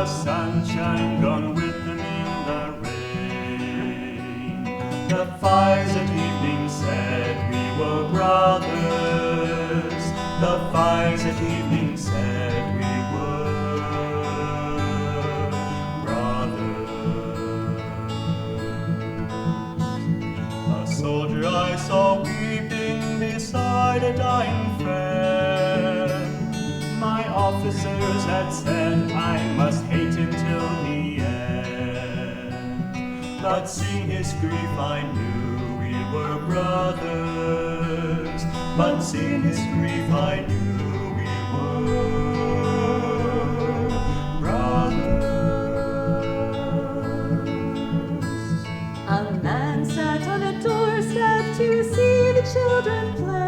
the sunshine, gone with them in the rain. The fires at evening said we were brothers. The fires at evening said we were brothers. A soldier I saw weeping beside a dying friend. My officers had said I must hate him till the end. But seeing his grief I knew we were brothers. But seeing his grief I knew we were brothers. A man sat on a doorstep to see the children play.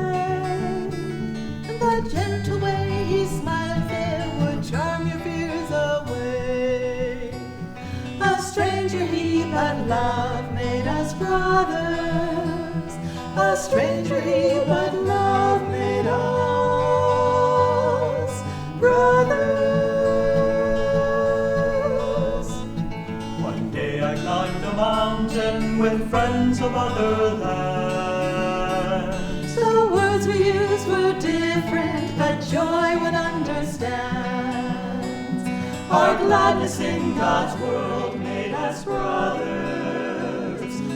And the gentle way he smiled there would charm your fears away. A stranger he, but love made us brothers. A stranger he, but love made us brothers. One day I climbed a mountain with friends of other lands. The words we used were different, but joy would understand. Our gladness in God's world made us brothers.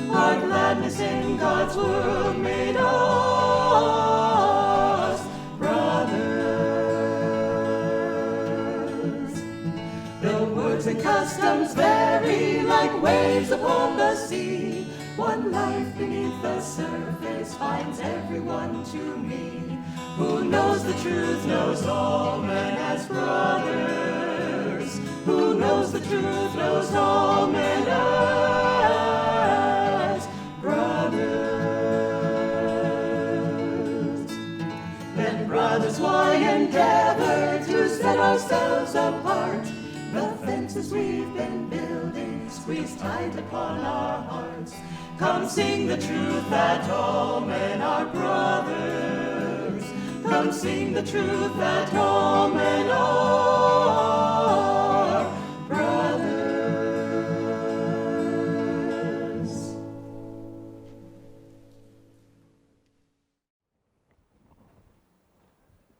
Our gladness in God's world made us brothers. The words and customs vary like waves upon the sea. One life beneath the surface finds everyone to me. Who knows the truth knows all men as brothers. Who knows the truth knows all men as brothers. Then brothers, why endeavor to set ourselves apart? The fences we've been building squeeze tight upon our hearts. Come sing the truth that all men are brothers. Come sing the truth that all men are brothers.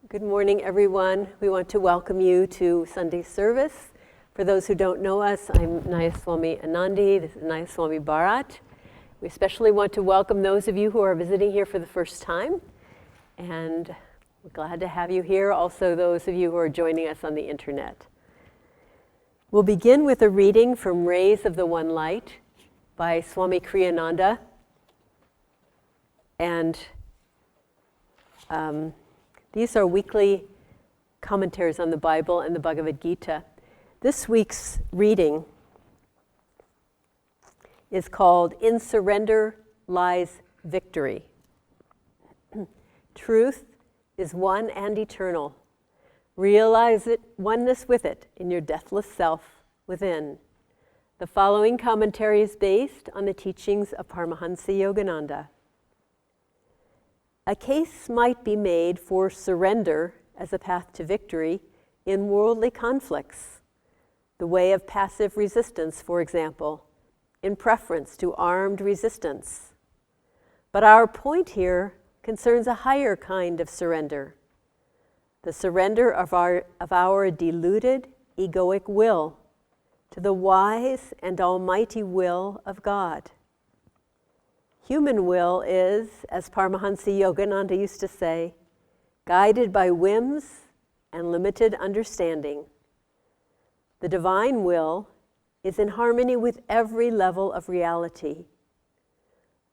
Good morning, everyone. We want to welcome you to Sunday service. For those who don't know us, I'm Nayaswami Anandi. This is Nayaswami Bharat. We especially want to welcome those of you who are visiting here for the first time, and we're glad to have you here. Also, those of you who are joining us on the internet. We'll begin with a reading from Rays of the One Light by Swami Ananda, and these are weekly commentaries on the Bible and the Bhagavad Gita. This week's reading is called In Surrender Lies Victory. Truth is one and eternal. Realize it, oneness with it in your deathless self within. The following commentary is based on the teachings of Paramahansa Yogananda. A case might be made for surrender as a path to victory in worldly conflicts, the way of passive resistance, for example, in preference to armed resistance. But our point here concerns a higher kind of surrender, the surrender of our deluded, egoic will to the wise and almighty will of God. Human will is, as Paramahansa Yogananda used to say, guided by whims and limited understanding. The divine will is in harmony with every level of reality.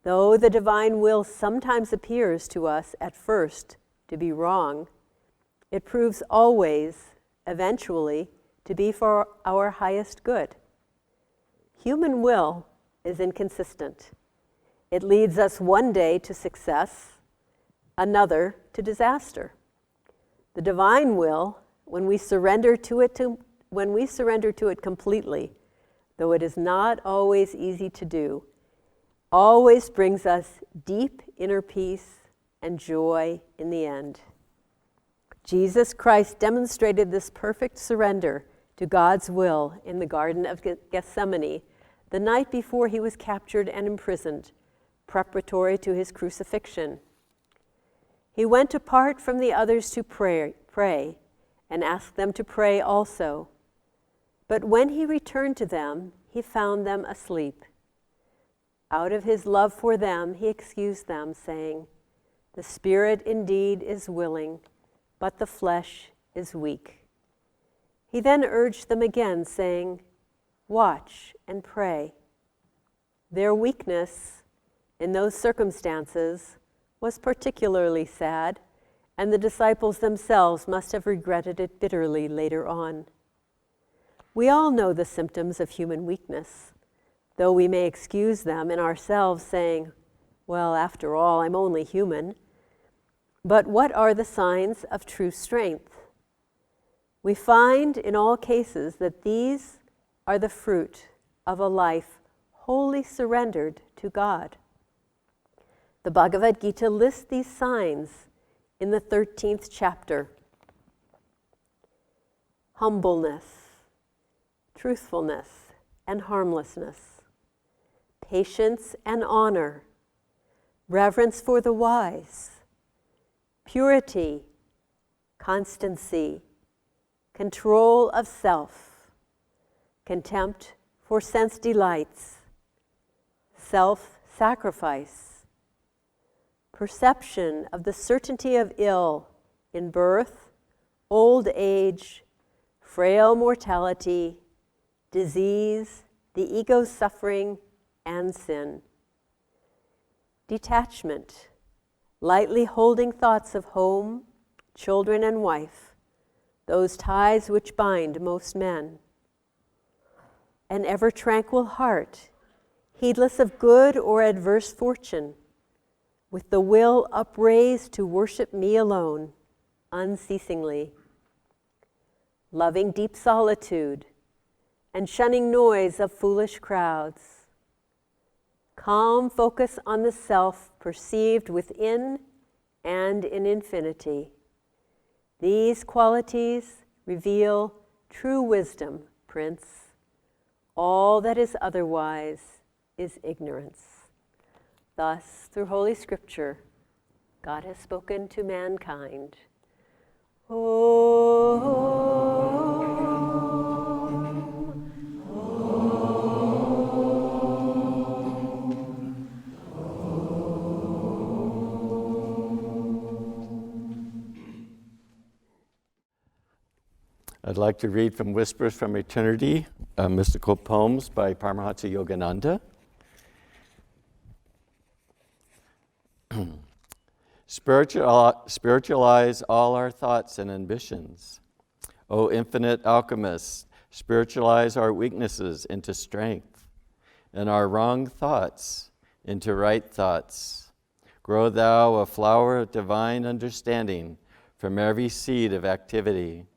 Though the divine will sometimes appears to us at first to be wrong, it proves always, eventually, to be for our highest good. Human will is inconsistent. It leads us one day to success, another to disaster. The divine will, when we surrender to it completely, though it is not always easy to do, always brings us deep inner peace and joy in the end. Jesus Christ demonstrated this perfect surrender to to God's will in the Garden of Gethsemane the night before he was captured and imprisoned, preparatory to his crucifixion. He went apart from the others to pray and asked them to pray also. But when he returned to them, he found them asleep. Out of his love for them, he excused them, saying, "The spirit indeed is willing, but the flesh is weak." He then urged them again, saying, "Watch and pray." Their weakness in those circumstances was particularly sad, and the disciples themselves must have regretted it bitterly later on. We all know the symptoms of human weakness, though we may excuse them in ourselves, saying, "Well, after all, I'm only human." But what are the signs of true strength? We find in all cases that these are the fruit of a life wholly surrendered to God. The Bhagavad Gita lists these signs in the 13th chapter. Humbleness, truthfulness and harmlessness, patience and honor, reverence for the wise, purity, constancy, control of self, contempt for sense delights, self-sacrifice, perception of the certainty of ill in birth, old age, frail mortality, disease, the ego's suffering, and sin. Detachment, lightly holding thoughts of home, children, and wife, those ties which bind most men. An ever-tranquil heart, heedless of good or adverse fortune, with the will upraised to worship me alone, unceasingly. Loving deep solitude, and shunning noise of foolish crowds. Calm focus on the self perceived within and in infinity. These qualities reveal true wisdom, Prince. All that is otherwise is ignorance. Thus, through Holy Scripture, God has spoken to mankind. I'd like to read from Whispers from Eternity, mystical poems by Paramahansa Yogananda. Spiritualize all our thoughts and ambitions. O infinite alchemist, spiritualize our weaknesses into strength, and our wrong thoughts into right thoughts. Grow thou a flower of divine understanding from every seed of activity.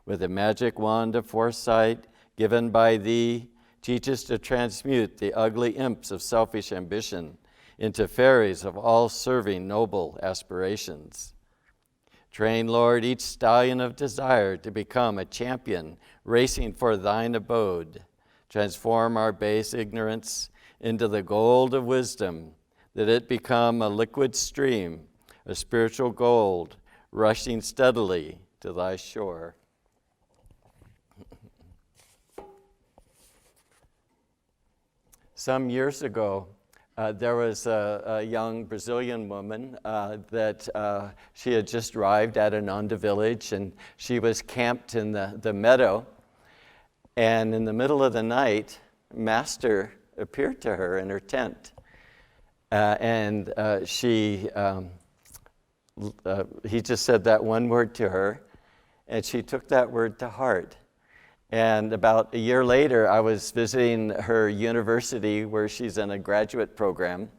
With a magic wand of foresight given by thee, teach us to transmute the ugly imps of selfish ambition into fairies of all-serving noble aspirations. Train, Lord, each stallion of desire to become a champion racing for thine abode. Transform our base ignorance into the gold of wisdom, that it become a liquid stream, a spiritual gold, rushing steadily to thy shore. Some years ago, there was a young Brazilian woman that she had just arrived at Ananda village, and she was camped in the meadow. And in the middle of the night, Master appeared to her in her tent. He just said that one word to her, and she took that word to heart. And about a year later, I was visiting her university where she's in a graduate program.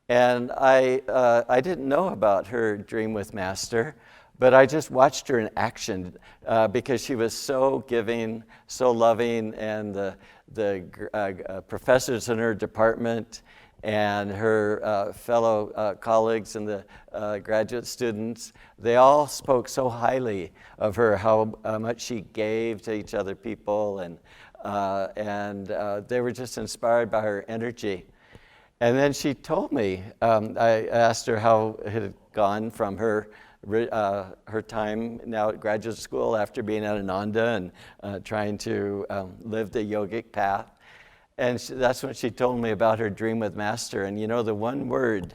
And I didn't know about her dream with Master, but I just watched her in action because she was so giving, so loving, and the professors in her department and her fellow colleagues and the graduate students, they all spoke so highly of her, how much she gave to each other people, and they were just inspired by her energy. And then she told me, I asked her how it had gone from her time now at graduate school after being at Ananda and trying to live the yogic path. And that's when she told me about her dream with Master. And you know, the one word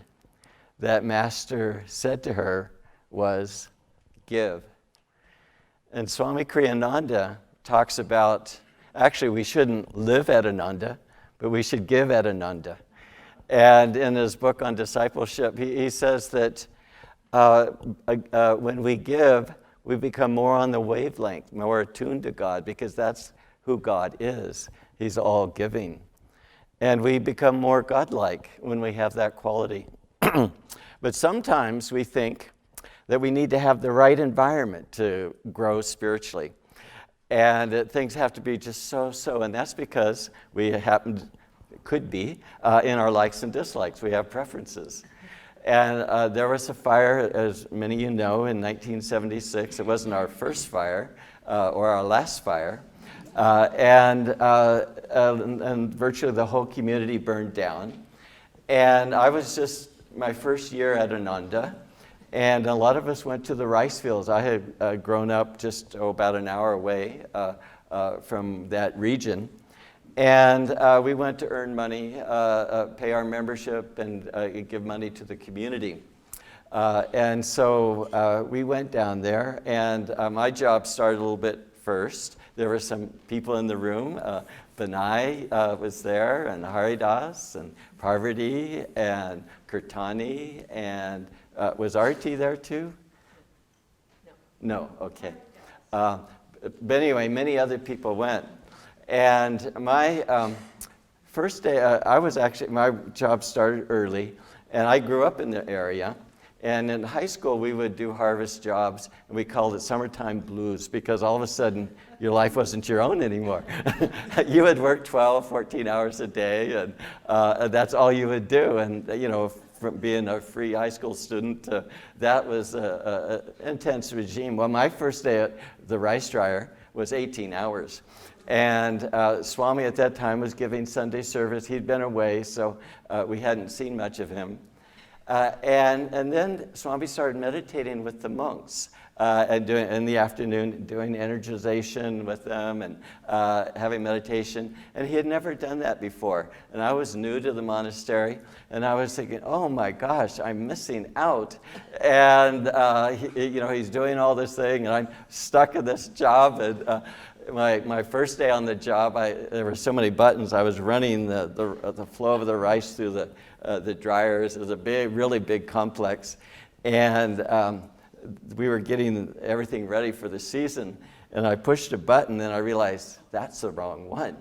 that Master said to her was, give. And Swami Kriyananda talks about, actually we shouldn't live at Ananda, but we should give at Ananda. And in his book on discipleship, he says that when we give, we become more on the wavelength, more attuned to God, because that's who God is. He's all giving. And we become more godlike when we have that quality. But sometimes we think that we need to have the right environment to grow spiritually. And that things have to be just so. And that's because we could be in our likes and dislikes. We have preferences. And there was a fire, as many of you know, in 1976. It wasn't our first fire or our last fire. And virtually the whole community burned down. And I was just my first year at Ananda. And a lot of us went to the rice fields. I had grown up just about an hour away from that region. And we went to earn money, pay our membership, and give money to the community. And so we went down there, and my job started a little bit first. There were some people in the room. Vinay was there, and Haridas, and Parvati, and Kirtani, and was Arti there too? No, okay. But anyway, many other people went. And my first day, my job started early, and I grew up in the area. And in high school, we would do harvest jobs, and we called it summertime blues, because all of a sudden, your life wasn't your own anymore. You would work 12, 14 hours a day, and that's all you would do. And, you know, from being a free high school student, that was an intense regime. Well, my first day at the rice dryer was 18 hours. And Swami at that time was giving Sunday service. He'd been away, so we hadn't seen much of him. And then Swami started meditating with the monks and in the afternoon, doing energization with them and having meditation. And he had never done that before. And I was new to the monastery, and I was thinking, oh my gosh, I'm missing out. And he's doing all this thing, and I'm stuck in this job. And my first day on the job, there were so many buttons. I was running the flow of the rice through the dryers. It was a really big complex, and we were getting everything ready for the season. And I pushed a button, and I realized that's the wrong one.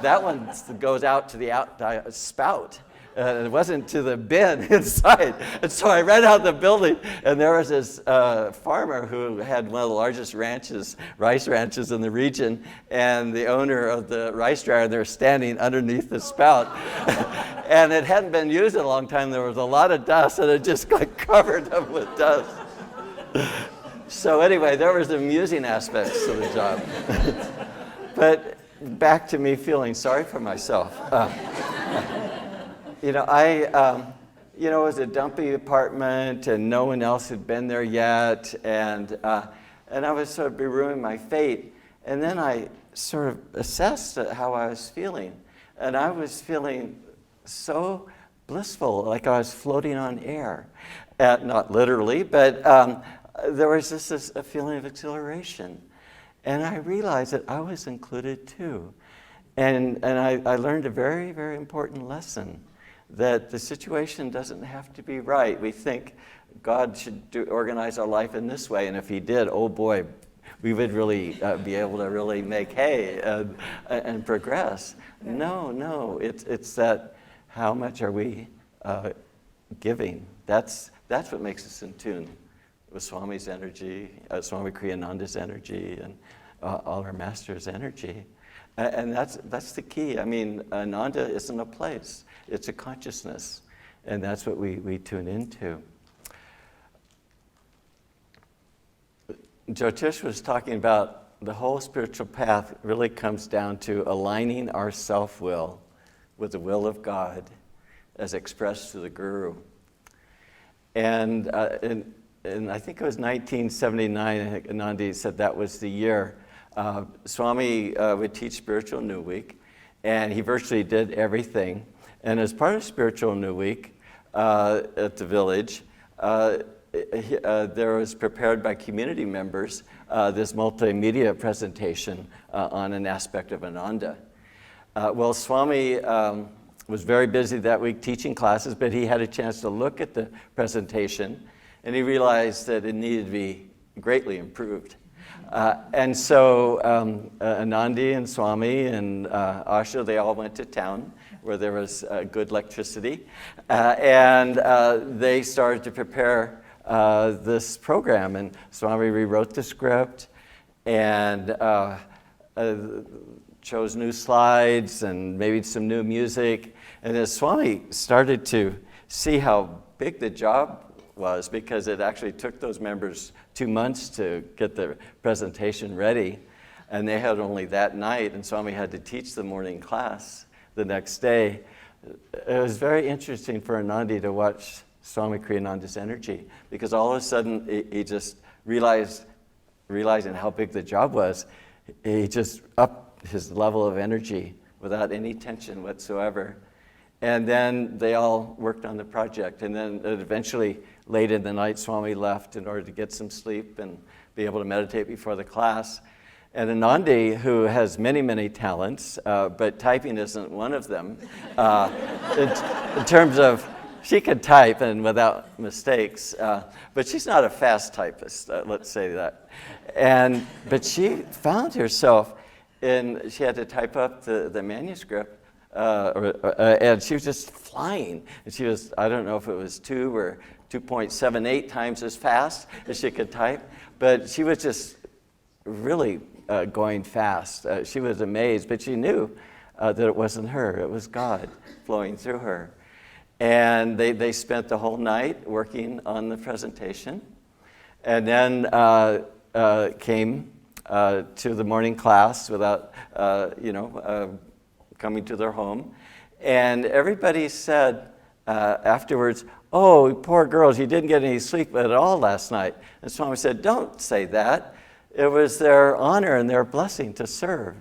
That one goes out to the spout. It wasn't to the bin inside. And so I ran out the building, and there was this farmer who had one of the largest rice ranches in the region, and the owner of the rice dryer, they're standing underneath the spout. And it hadn't been used in a long time. There was a lot of dust, and it just got covered up with dust. So anyway, there was amusing aspects to the job. But back to me feeling sorry for myself. It was a dumpy apartment, and no one else had been there yet, and I was sort of beruing my fate. And then I sort of assessed how I was feeling, and I was feeling so blissful, like I was floating on air. Not literally, but there was just a feeling of exhilaration. And I realized that I was included too. And I learned a very, very important lesson, that the situation doesn't have to be right. We think God should organize our life in this way, and if he did, oh boy, we would really be able to really make hay and progress. No, it's that how much are we giving? That's what makes us in tune with Swami's energy, Swami Kriyananda's energy, all our master's energy. And that's the key. I mean, Ananda isn't a place, it's a consciousness. And that's what we tune into. Jyotish was talking about the whole spiritual path really comes down to aligning our self-will with the will of God as expressed through the Guru. And I think it was 1979, I think Anandi said that was the year. Swami would teach Spiritual New Week, and he virtually did everything. And as part of Spiritual New Week at the village, there was prepared by community members this multimedia presentation on an aspect of Ananda. Well, Swami was very busy that week teaching classes, but he had a chance to look at the presentation, and he realized that it needed to be greatly improved. And so Anandi and Swami and Asha, they all went to town where there was good electricity, and they started to prepare this program. And Swami rewrote the script and chose new slides and maybe some new music. And as Swami started to see how big the job was, because it actually took those members 2 months to get the presentation ready, and they had only that night, and Swami had to teach the morning class the next day. It was very interesting for Anandi to watch Swami Kriyananda's energy, because all of a sudden he just realizing how big the job was, he just upped his level of energy without any tension whatsoever. And then they all worked on the project. And then eventually, late in the night, Swami left in order to get some sleep and be able to meditate before the class. And Anandi, who has many, many talents, but typing isn't one of them, in terms of, she could type and without mistakes, but she's not a fast typist, let's say that. But she found herself she had to type up the manuscript, and she was just flying. And she was, I don't know if it was 2 or 2.78 times as fast as she could type, but she was just really going fast. She was amazed, but she knew that it wasn't her, it was God flowing through her. And they spent the whole night working on the presentation, and then came to the morning class without, coming to their home. And everybody said afterwards, "Oh, poor girls, you didn't get any sleep at all last night." And Swami said, "Don't say that. It was their honor and their blessing to serve."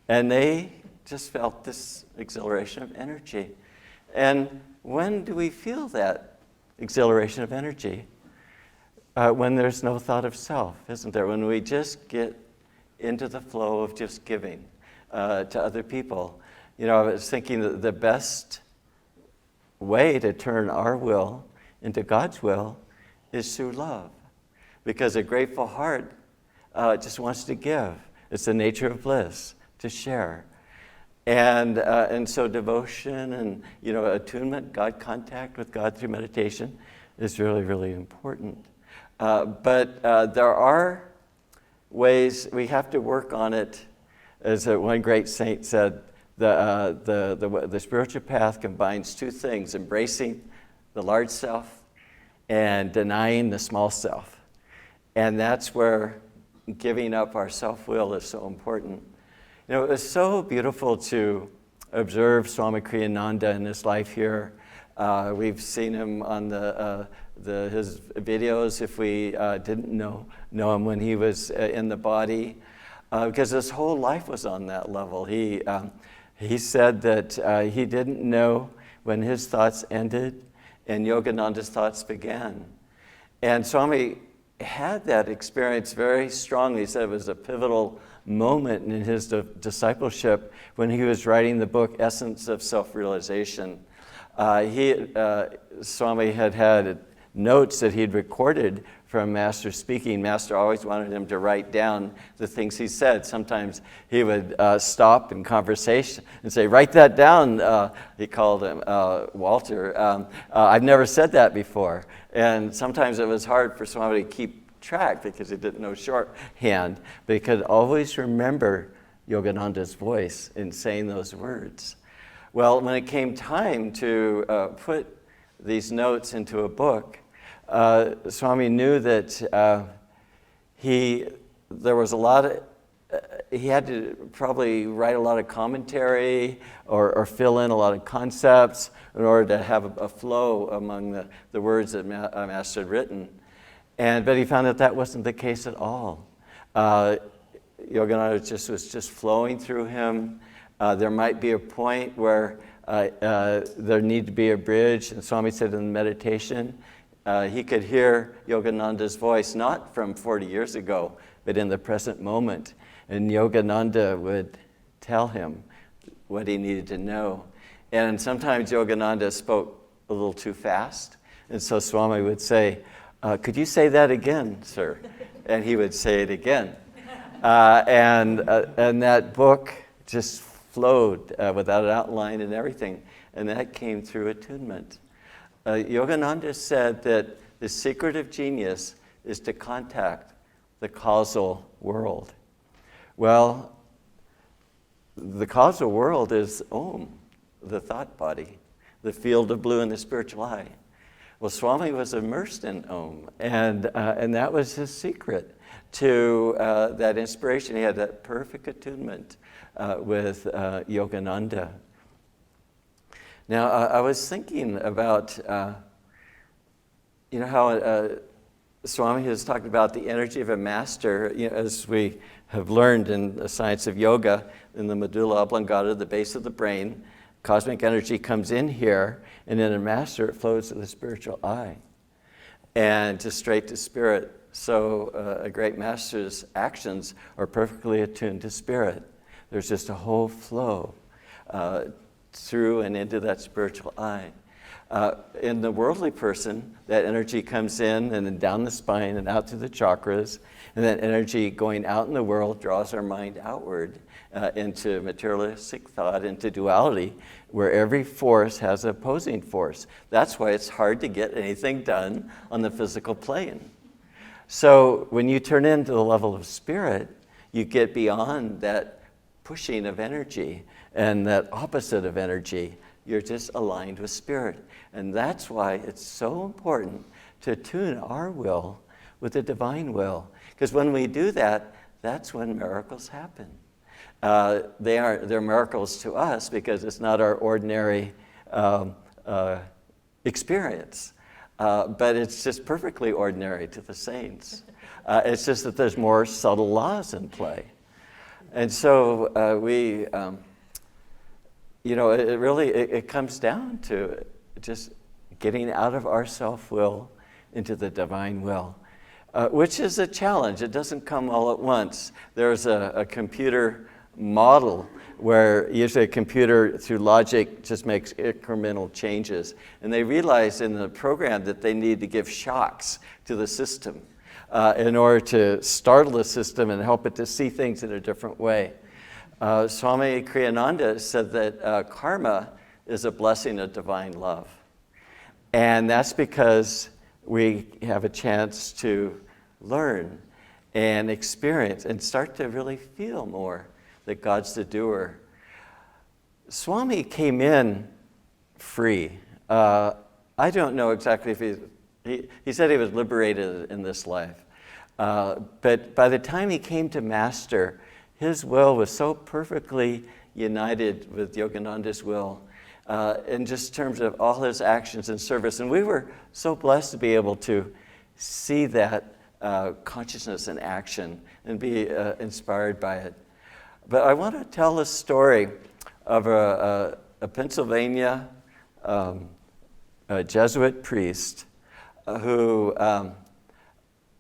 And they just felt this exhilaration of energy. And when do we feel that exhilaration of energy? When there's no thought of self, isn't there? When we just get into the flow of just giving to other people. I was thinking that the best way to turn our will into God's will is through love. Because a grateful heart just wants to give. It's the nature of bliss, to share. And so devotion and, attunement, God contact with God through meditation is really, really important. But there are ways we have to work on it. As one great saint said, the spiritual path combines 2 things: embracing the large self and denying the small self. And that's where giving up our self-will is so important. It was so beautiful to observe Swami Kriyananda in his life here. We've seen him on his videos if we didn't know him when he was in the body, because his whole life was on that level. He said that he didn't know when his thoughts ended and Yogananda's thoughts began. And Swami had that experience very strongly. He said it was a pivotal moment in his discipleship when he was writing the book Essence of Self-Realization. Swami had notes that he'd recorded from Master speaking. Master always wanted him to write down the things he said. Sometimes he would stop in conversation and say, "Write that down." He called him Walter. "I've never said that before." And sometimes it was hard for Swami to keep track because he didn't know shorthand, but he could always remember Yogananda's voice in saying those words. Well, when it came time to put these notes into a book, Swami knew that there was a lot of, he had to probably write a lot of commentary or fill in a lot of concepts in order to have a flow among the words that Master had written. But he found that wasn't the case at all. Yogananda was just flowing through him. There might be a point where there needed to be a bridge, and Swami said in the meditation, he could hear Yogananda's voice, not from 40 years ago, but in the present moment. And Yogananda would tell him what he needed to know. And sometimes Yogananda spoke a little too fast. And so Swami would say, could you say that again, sir? And he would say it again. And that book just flowed without an outline and everything. And that came through attunement. Yogananda said that the secret of genius is to contact the causal world. Well, the causal world is Om, the thought body, the field of blue in the spiritual eye. Well, Swami was immersed in Om, and that was his secret to that inspiration. He had that perfect attunement with Yogananda. Now, I was thinking about, how Swami has talked about the energy of a master, as we have learned in the science of yoga, in the medulla oblongata, the base of the brain, cosmic energy comes in here, and in a master, it flows to the spiritual eye and just straight to spirit. So a great master's actions are perfectly attuned to spirit. There's just a whole flow through and into that spiritual eye. In the worldly person, that energy comes in and then down the spine and out through the chakras, and that energy going out in the world draws our mind outward into materialistic thought, into duality, where every force has an opposing force. That's why it's hard to get anything done on the physical plane. So when you turn into the level of spirit, you get beyond that pushing of energy and that opposite of energy. You're just aligned with spirit. And that's why it's so important to tune our will with the divine will. Because when we do that, that's when miracles happen. They're miracles to us because it's not our ordinary experience. But it's just perfectly ordinary to the saints. It's just that there's more subtle laws in play. And so it comes down to just getting out of our self-will into the divine will, which is a challenge. It doesn't come all at once. There's a computer model where usually a computer, through logic, just makes incremental changes. And they realize in the program that they need to give shocks to the system in order to startle the system and help it to see things in a different way. Swami Kriyananda said that karma is a blessing of divine love. And that's because we have a chance to learn and experience and start to really feel more that God's the doer. Swami came in free. I don't know exactly if he said he was liberated in this life. But by the time he came to Master, his will was so perfectly united with Yogananda's will in just terms of all his actions and service. And we were so blessed to be able to see that consciousness in action and be inspired by it. But I want to tell a story of a Pennsylvania Jesuit priest who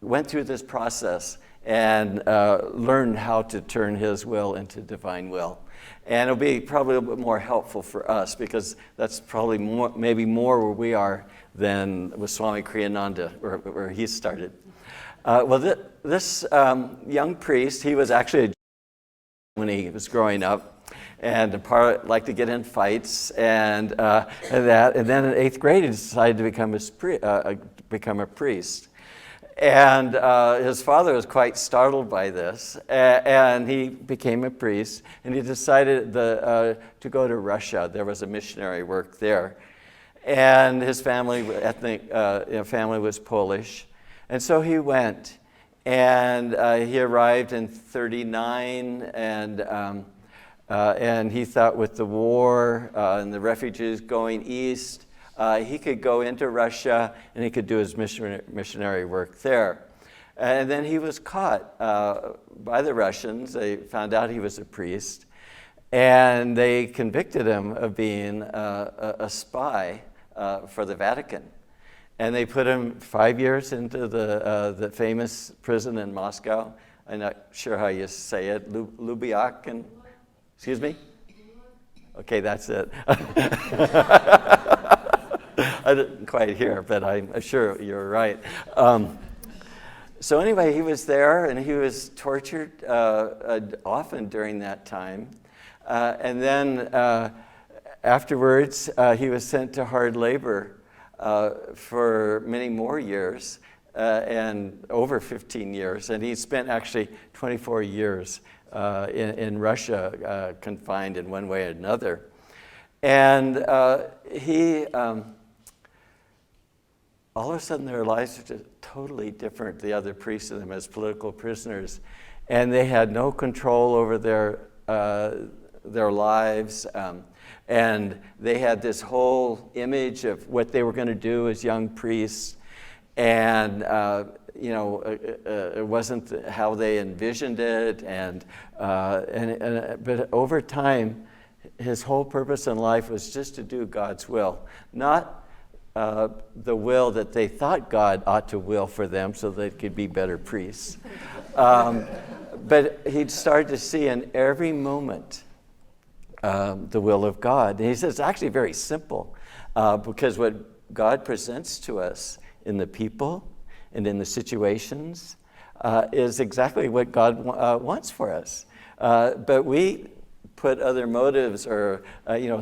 went through this process and learned how to turn his will into divine will. And it'll be probably a little bit more helpful for us because that's probably maybe more where we are than with Swami Kriyananda, where he started. This young priest, he was actually a when he was growing up, and liked to get in fights and that. And then in 8th grade, he decided to become a priest. And his father was quite startled by this, and he became a priest, and he decided to go to Russia. There was a missionary work there. And his family, ethnic family was Polish. And so he went, and he arrived in 1939, and he thought with the war and the refugees going east, he could go into Russia and he could do his missionary work there. And then he was caught by the Russians. They found out he was a priest, and they convicted him of being a spy for the Vatican. And they put him 5 years into the famous prison in Moscow. I'm not sure how you say it, Lubyak, and excuse me? Okay, that's it. I didn't quite hear, but I'm sure you're right. So anyway, he was there, and he was tortured often during that time. And then afterwards, he was sent to hard labor for many more years, and over 15 years. And he spent actually 24 years in Russia, confined in one way or another. And he, all of a sudden their lives were just totally different, the other priests of them as political prisoners. And they had no control over their lives. And they had this whole image of what they were going to do as young priests. And, it wasn't how they envisioned it. But over time, his whole purpose in life was just to do God's will, not the will that they thought God ought to will for them so they could be better priests. But he'd started to see in every moment the will of God. And he says it's actually very simple because what God presents to us in the people and in the situations is exactly what God wants for us. But we put other motives or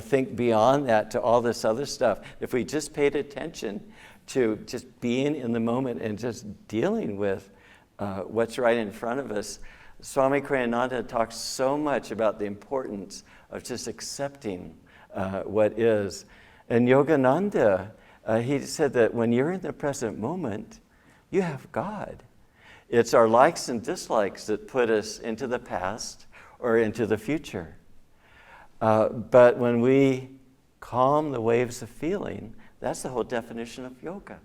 think beyond that to all this other stuff. If we just paid attention to just being in the moment and just dealing with what's right in front of us, Swami Ananda talks so much about the importance of just accepting what is. And Yogananda, he said that when you're in the present moment, you have God. It's our likes and dislikes that put us into the past or into the future. But when we calm the waves of feeling, that's the whole definition of yoga.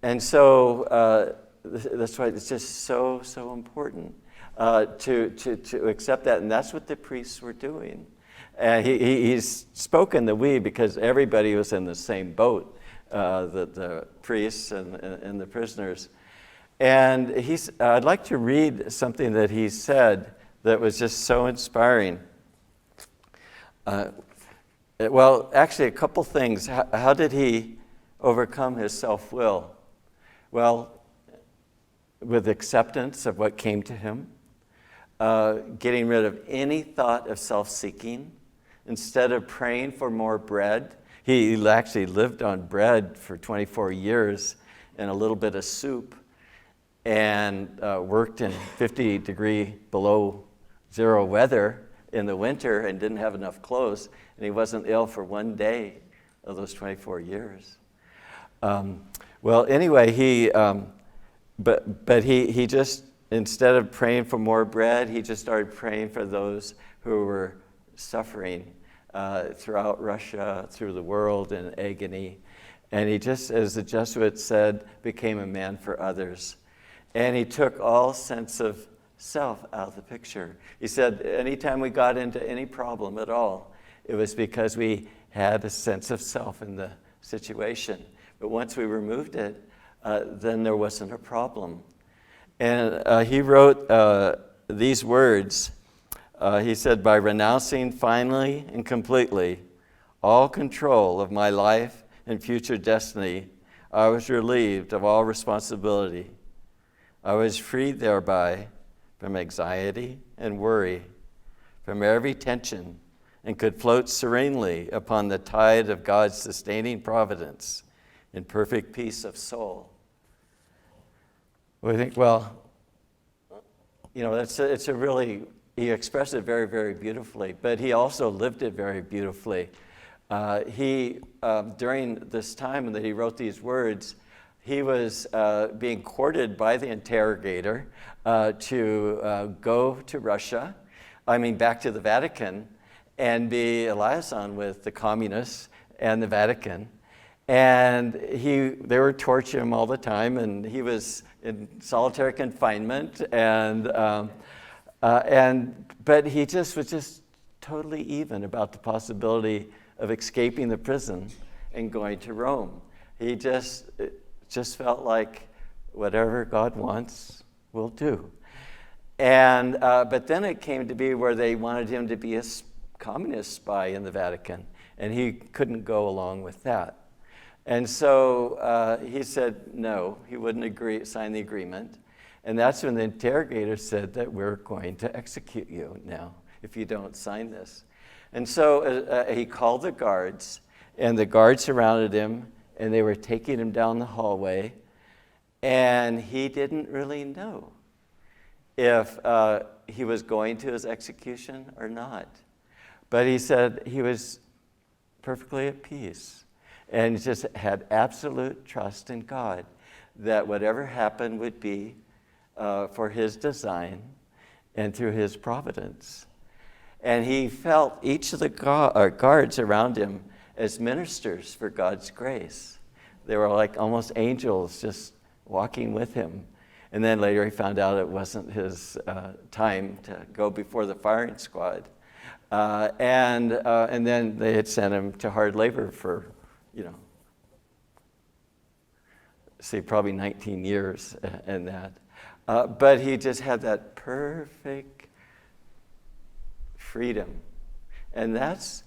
And so that's why it's just so important to accept that. And that's what the priests were doing. And he's spoken the we because everybody was in the same boat, the priests and the prisoners. And I'd like to read something that he said that was just so inspiring. Well, actually, a couple things. How did he overcome his self-will? Well, with acceptance of what came to him, getting rid of any thought of self-seeking. Instead of praying for more bread, he actually lived on bread for 24 years and a little bit of soup, and worked in 50-degree below zero weather in the winter and didn't have enough clothes, and he wasn't ill for one day of those 24 years. Well, anyway, he just, instead of praying for more bread, he just started praying for those who were suffering throughout Russia, through the world in agony. And he just, as the Jesuits said, became a man for others. And he took all sense of self out of the picture. He said anytime we got into any problem at all, it was because we had a sense of self in the situation. But once we removed it, then there wasn't a problem. And he wrote these words. He said, by renouncing finally and completely all control of my life and future destiny, I was relieved of all responsibility. I was freed thereby from anxiety and worry, from every tension, and could float serenely upon the tide of God's sustaining providence in perfect peace of soul. we think, well, it's a really, he expressed it very, very beautifully, but he also lived it very beautifully. During this time that he wrote these words, he was being courted by the interrogator to go to Russia, back to the Vatican, and be a liaison with the communists and the Vatican. And they were torturing him all the time, and he was in solitary confinement, but he was just totally even about the possibility of escaping the prison and going to Rome. He just felt like whatever God wants, we'll do. And but then it came to be where they wanted him to be a communist spy in the Vatican, and he couldn't go along with that. And so he said no, he wouldn't sign the agreement. And that's when the interrogator said that we're going to execute you now if you don't sign this. And so he called the guards, and the guards surrounded him, and they were taking him down the hallway. And he didn't really know if he was going to his execution or not. But he said he was perfectly at peace and just had absolute trust in God that whatever happened would be for his design and through his providence. And he felt each of the guards around him as ministers for God's grace. They were like almost angels just walking with him. And then later he found out it wasn't his time to go before the firing squad. And then they had sent him to hard labor for, probably 19 years and that. But he just had that perfect freedom. And that's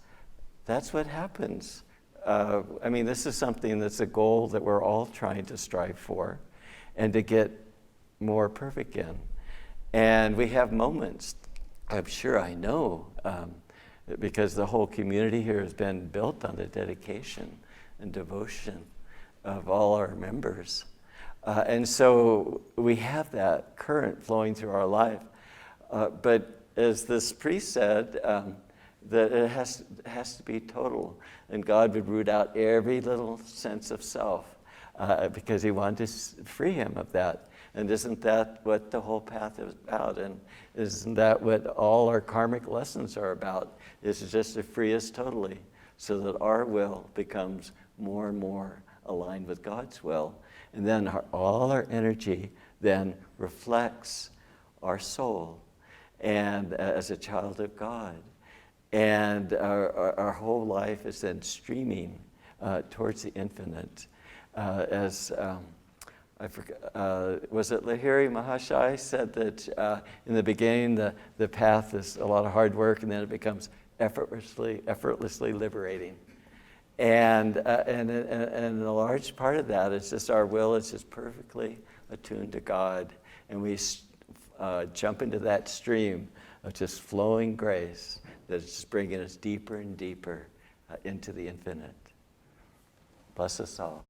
what happens. This is something that's a goal that we're all trying to strive for and to get more perfect in. And we have moments, I'm sure I know, because the whole community here has been built on the dedication and devotion of all our members. And so we have that current flowing through our life. But as this priest said, that it has to be total. And God would root out every little sense of self because he wanted to free him of that. And isn't that what the whole path is about? And isn't that what all our karmic lessons are about? Is just to free us totally so that our will becomes more and more aligned with God's will. And then all our energy then reflects our soul and as a child of God. And our whole life is then streaming towards the infinite. I forget, was it Lahiri Mahashai said that in the beginning the path is a lot of hard work, and then it becomes effortlessly liberating. And a large part of that is just our will is just perfectly attuned to God, and we jump into that stream of just flowing grace that is just bringing us deeper and deeper into the infinite. Bless us all.